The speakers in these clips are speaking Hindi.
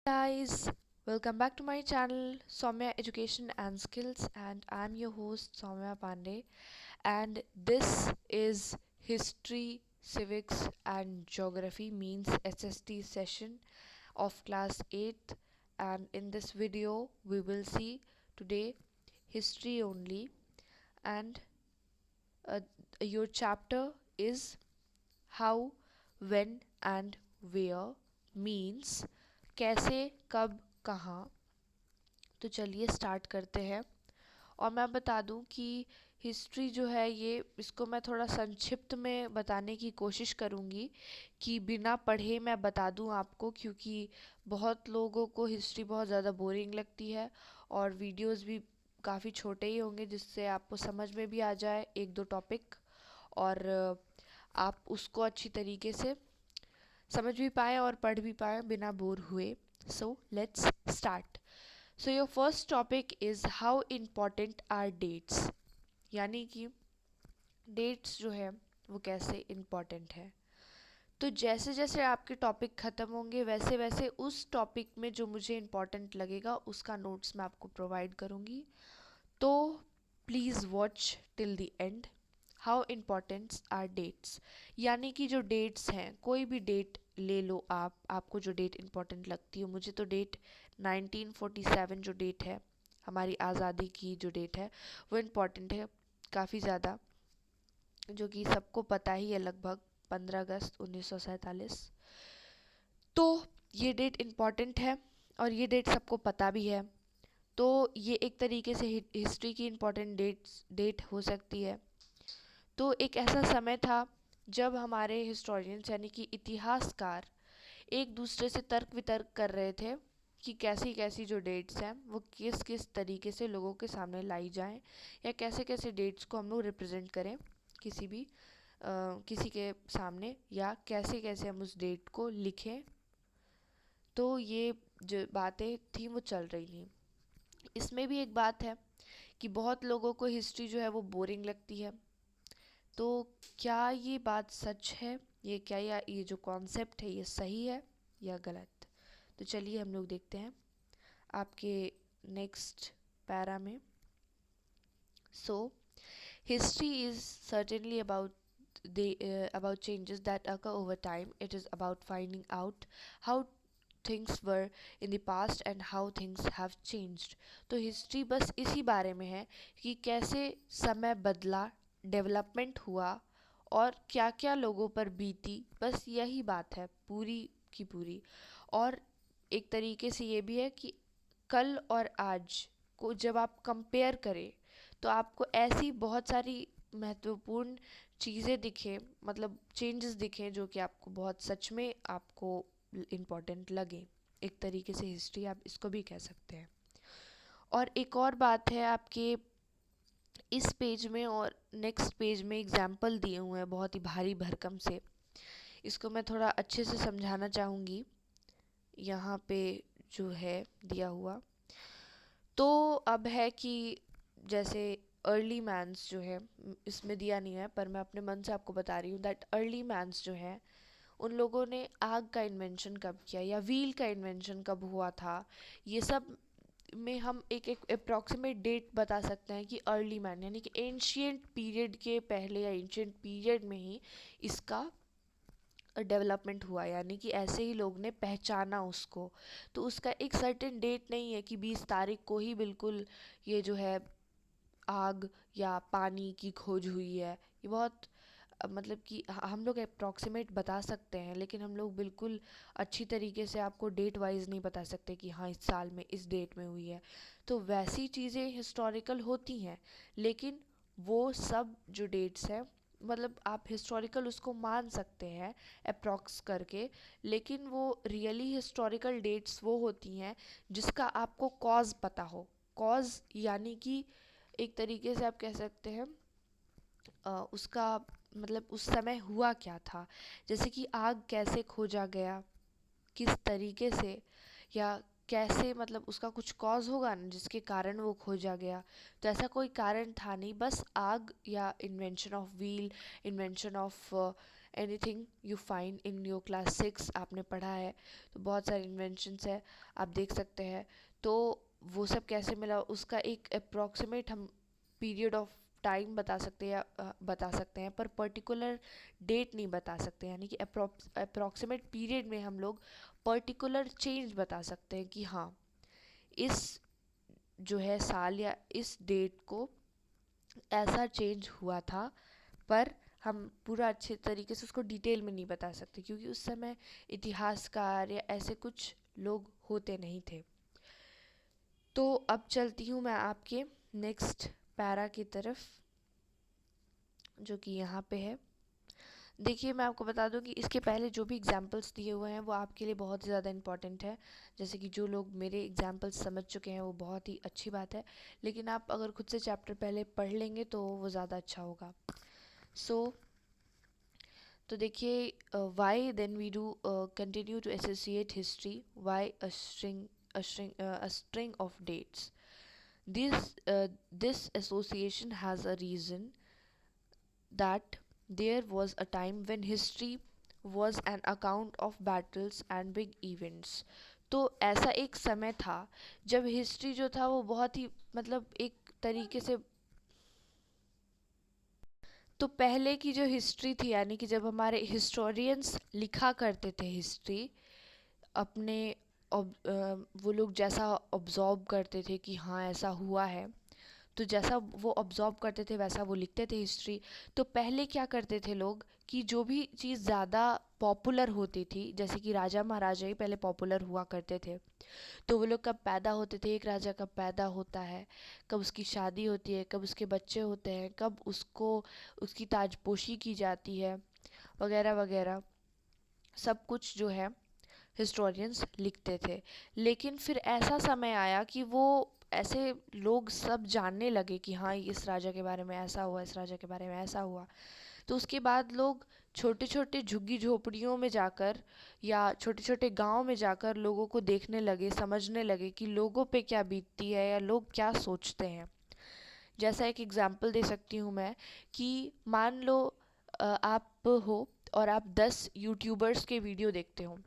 Guys, welcome back to my channel Soumya Education and Skills, and I'm your host Soumya Pandey. And this is History, Civics and Geography means SST session of class 8th. And in this video we will see today history only, and uh, your chapter is how, when and where means कैसे, कब, कहाँ। तो चलिए स्टार्ट करते हैं। और मैं बता दूं कि हिस्ट्री जो है ये इसको मैं थोड़ा संक्षिप्त में बताने की कोशिश करूंगी कि बिना पढ़े मैं बता दूं आपको, क्योंकि बहुत लोगों को हिस्ट्री बहुत ज़्यादा बोरिंग लगती है और वीडियोस भी काफ़ी छोटे ही होंगे जिससे आपको समझ में भी आ जाए एक दो टॉपिक, और आप उसको अच्छी तरीके से समझ भी पाएँ और पढ़ भी पाएँ बिना बोर हुए। So let's start. So your first topic is how important are dates, यानी कि डेट्स जो है वो कैसे इम्पॉर्टेंट है। तो जैसे जैसे आपके टॉपिक ख़त्म होंगे वैसे वैसे उस टॉपिक में जो मुझे इम्पॉर्टेंट लगेगा उसका नोट्स मैं आपको प्रोवाइड करूँगी। तो please watch till the end. How importance are dates, यानी कि जो डेट्स हैं, कोई भी डेट ले लो आप, आपको जो डेट इम्पॉर्टेंट लगती हो। मुझे तो डेट 1947 जो डेट है, हमारी आज़ादी की जो डेट है, वो इम्पॉर्टेंट है काफ़ी ज़्यादा, जो कि सबको पता ही है लगभग, 15 अगस्त 1947। तो ये डेट इम्पॉर्टेंट है और ये डेट सबको पता भी है। तो ये एक तरीके से हिस्ट्री की इम्पॉर्टेंट डेट हो सकती है। तो एक ऐसा समय था जब हमारे हिस्टोरियंस यानी कि इतिहासकार एक दूसरे से तर्क वितर्क कर रहे थे कि कैसी कैसी जो डेट्स हैं वो किस किस तरीके से लोगों के सामने लाई जाएं, या कैसे कैसे डेट्स को हम लोग रिप्रेजेंट करें किसी भी किसी के सामने, या कैसे कैसे हम उस डेट को लिखें। तो ये जो बातें थी वो चल रही थी। इसमें भी एक बात है कि बहुत लोगों को हिस्ट्री जो है वो बोरिंग लगती है। तो क्या ये बात सच है, ये क्या, या ये जो कॉन्सेप्ट है ये सही है या गलत? तो चलिए हम लोग देखते हैं आपके नेक्स्ट पैरा में। So history is certainly about changes that occur over time. It is about finding out how things were in the past and how things have changed. तो हिस्ट्री बस इसी बारे में है कि कैसे समय बदला, डेवलपमेंट हुआ और क्या क्या लोगों पर बीती, बस यही बात है पूरी की पूरी। और एक तरीके से ये भी है कि कल और आज को जब आप कंपेयर करें तो आपको ऐसी बहुत सारी महत्वपूर्ण चीज़ें दिखें, मतलब चेंजेस दिखें, जो कि आपको बहुत सच में आपको इम्पोर्टेंट लगे। एक तरीके से हिस्ट्री आप इसको भी कह सकते हैं। और एक और बात है, आपके इस पेज में और नेक्स्ट पेज में एग्जाम्पल दिए हुए हैं बहुत ही भारी भरकम से। इसको मैं थोड़ा अच्छे से समझाना चाहूँगी। यहाँ पे जो है दिया हुआ, तो अब है कि जैसे अर्ली मैन्स जो है, इसमें दिया नहीं है पर मैं अपने मन से आपको बता रही हूँ दैट अर्ली मैन्स जो है उन लोगों ने आग का इन्वेंशन कब किया या व्हील का इन्वेंशन कब हुआ था, ये सब में हम एक एक अप्रॉक्सीमेट डेट बता सकते हैं कि अर्ली मैन यानी कि एंशियंट पीरियड के पहले या एंशियंट पीरियड में ही इसका डेवलपमेंट हुआ, यानी कि ऐसे ही लोग ने पहचाना उसको। तो उसका एक सर्टेन डेट नहीं है कि 20 तारीख को ही बिल्कुल ये जो है आग या पानी की खोज हुई है। ये बहुत मतलब कि हम लोग अप्रॉक्सीमेट बता सकते हैं, लेकिन हम लोग बिल्कुल अच्छी तरीके से आपको डेट वाइज नहीं बता सकते कि हाँ इस साल में इस डेट में हुई है। तो वैसी चीज़ें हिस्टोरिकल होती हैं, लेकिन वो सब जो डेट्स हैं, मतलब आप हिस्टोरिकल उसको मान सकते हैं अप्रॉक्स करके, लेकिन वो रियली हिस्टोरिकल डेट्स वो होती हैं जिसका आपको कॉज पता हो। कॉज यानी कि एक तरीके से आप कह सकते हैं उसका मतलब उस समय हुआ क्या था, जैसे कि आग कैसे खोजा गया, किस तरीके से, या कैसे, मतलब उसका कुछ कॉज होगा ना जिसके कारण वो खोजा गया। तो ऐसा कोई कारण था नहीं, बस आग या invention of wheel, invention of anything you find in your class 6 आपने पढ़ा है, तो बहुत सारे इन्वेंशंस है, आप देख सकते हैं। तो वो सब कैसे मिला उसका एक अप्रॉक्सीमेट हम पीरियड ऑफ टाइम बता सकते हैं, बता सकते हैं, पर पर्टिकुलर डेट नहीं बता सकते। यानी कि अप्रॉक्सीमेट पीरियड में हम लोग पर्टिकुलर चेंज बता सकते हैं कि हाँ इस जो है साल या इस डेट को ऐसा चेंज हुआ था। पर हम पूरा अच्छे तरीके से उसको डिटेल में नहीं बता सकते क्योंकि उस समय इतिहासकार या ऐसे कुछ लोग होते नहीं थे। तो अब चलती हूँ मैं आपके नेक्स्ट पैरा की तरफ, जो कि यहाँ पे है। देखिए मैं आपको बता दूं कि इसके पहले जो भी एग्जाम्पल्स दिए हुए हैं वो आपके लिए बहुत ज़्यादा इंपॉर्टेंट है। जैसे कि जो लोग मेरे एग्जाम्पल्स समझ चुके हैं वो बहुत ही अच्छी बात है, लेकिन आप अगर खुद से चैप्टर पहले पढ़ लेंगे तो वो ज़्यादा अच्छा होगा। तो देखिए why then we do continue to associate history, why a string of dates. This association has a reason that there was a time when history was an account of battles and big events. तो ऐसा एक समय था जब हिस्ट्री जो था वो बहुत ही मतलब एक तरीके से, तो पहले की जो हिस्ट्री थी यानी कि जब हमारे हिस्टोरियंस लिखा करते थे हिस्ट्री अपने वो लोग जैसा ऑब्जॉर्व करते थे कि हाँ ऐसा हुआ है, तो जैसा वो ऑब्जॉर्व करते थे वैसा वो लिखते थे हिस्ट्री। तो पहले क्या करते थे लोग कि जो भी चीज़ ज़्यादा पॉपुलर होती थी, जैसे कि राजा महाराजा ही पहले पॉपुलर हुआ करते थे, तो वो लोग कब पैदा होते थे, एक राजा कब पैदा होता है, कब उसकी शादी होती है, कब उसके बच्चे होते हैं, कब उसको उसकी ताजपोशी की जाती है, वगैरह वगैरह सब कुछ जो है हिस्टोरियंस लिखते थे। लेकिन फिर ऐसा समय आया कि वो ऐसे लोग सब जानने लगे कि हाँ इस राजा के बारे में ऐसा हुआ, इस राजा के बारे में ऐसा हुआ। तो उसके बाद लोग छोटे छोटे झुग्गी झोपड़ियों में जाकर या छोटे छोटे गांव में जाकर लोगों को देखने लगे, समझने लगे कि लोगों पे क्या बीतती है या लोग क्या सोचते हैं। जैसा एक एग्जांपल दे सकती हूँ मैं कि मान लो आप हो और आप 10 यूट्यूबर्स के वीडियो देखते हो।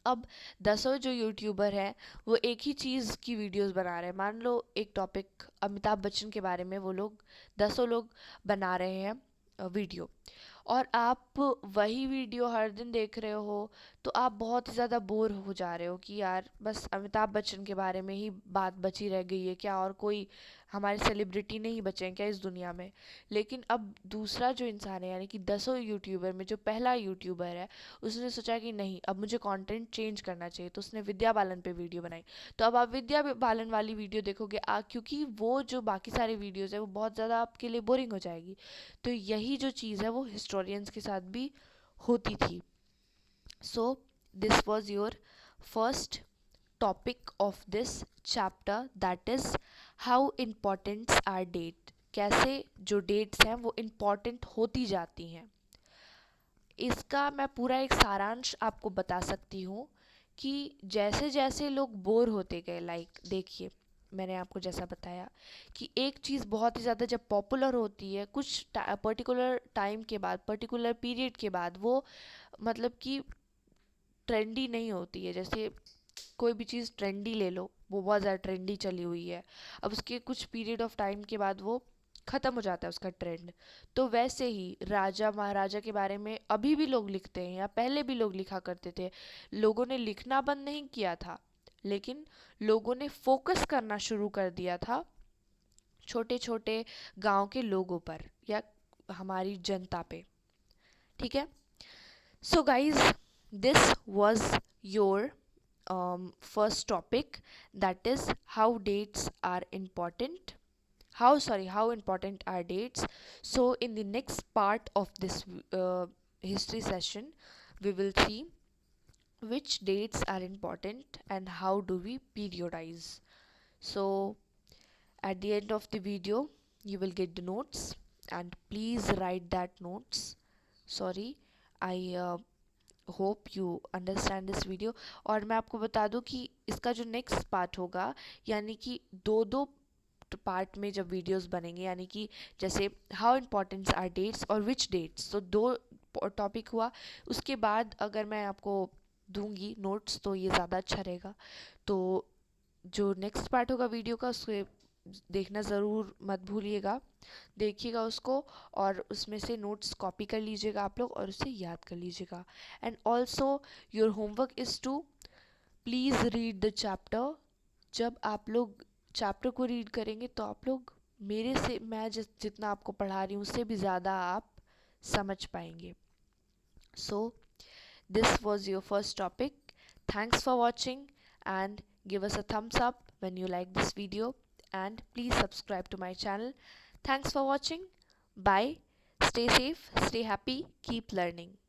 अब 10 जो यूट्यूबर हैं वो एक ही चीज़ की वीडियोस बना रहे हैं। मान लो एक टॉपिक अमिताभ बच्चन के बारे में वो लोग 10 लोग बना रहे हैं वीडियो, और आप वही वीडियो हर दिन देख रहे हो, तो आप बहुत ही ज़्यादा बोर हो जा रहे हो कि यार बस अमिताभ बच्चन के बारे में ही बात बची रह गई है क्या, और कोई हमारे सेलिब्रिटी नहीं बचे हैं क्या इस दुनिया में। लेकिन अब दूसरा जो इंसान है यानी कि 10 यूट्यूबर में जो पहला यूट्यूबर है, उसने सोचा कि नहीं अब मुझे कंटेंट चेंज करना चाहिए, तो उसने विद्या बालन पे वीडियो बनाई। तो अब आप विद्या बालन वाली वीडियो देखोगे क्योंकि वो जो बाकी सारे वीडियोज़ है वो बहुत ज़्यादा आपके लिए बोरिंग हो जाएगी। तो यही जो चीज़ है वो हिस्टोरियंस के साथ भी होती थी। So this was your first topic of this chapter, that is how importants are date, कैसे जो डेट्स हैं वो इम्पॉर्टेंट होती जाती हैं। इसका मैं पूरा एक सारांश आपको बता सकती हूँ कि जैसे जैसे लोग बोर होते गए, लाइक देखिए मैंने आपको जैसा बताया कि एक चीज़ बहुत ही ज़्यादा जब पॉपुलर होती है कुछ पर्टिकुलर टाइम के बाद, पर्टिकुलर पीरियड के बाद, वो मतलब कि ट्रेंडी नहीं होती है। जैसे कोई भी चीज़ ट्रेंडी ले लो, वो बहुत ज़्यादा ट्रेंडी चली हुई है, अब उसके कुछ पीरियड ऑफ टाइम के बाद वो ख़त्म हो जाता है उसका ट्रेंड। तो वैसे ही राजा महाराजा के बारे में अभी भी लोग लिखते हैं या पहले भी लोग लिखा करते थे। लोगों ने लिखना बंद नहीं किया था, लेकिन लोगों ने फोकस करना शुरू कर दिया था छोटे छोटे गांव के लोगों पर या हमारी जनता पे। ठीक है, so guys this was your first topic, that is how dates are important, how important are dates. So in the next part of this history session we will see which dates are important and how do we periodize. So at the end of the video you will get the notes and please write that notes. Sorry, I hope you understand this video. और मैं आपको बता दूं कि इसका जो नेक्स्ट पार्ट होगा, यानी कि दो दो पार्ट में जब वीडियोस बनेंगे, यानी कि जैसे हाउ इम्पोर्टेंट्स आर डेट्स और विच डेट्स, तो दो टॉपिक हुआ, उसके बाद अगर मैं आपको दूंगी नोट्स तो ये ज़्यादा अच्छा रहेगा। तो जो नेक्स्ट पार्ट होगा वीडियो का उसको देखना ज़रूर मत भूलिएगा, देखिएगा उसको, और उसमें से नोट्स कॉपी कर लीजिएगा आप लोग और उसे याद कर लीजिएगा। And also your homework is to please read the chapter. जब आप लोग चैप्टर को रीड करेंगे तो आप लोग मेरे से, मैं जितना आपको पढ़ा रही हूँ उससे भी ज़्यादा आप समझ पाएंगे। सो this was your first topic. Thanks for watching, and give us a thumbs up when you like this video, and please subscribe to my channel. Thanks for watching. Bye. Stay safe, stay happy, keep learning.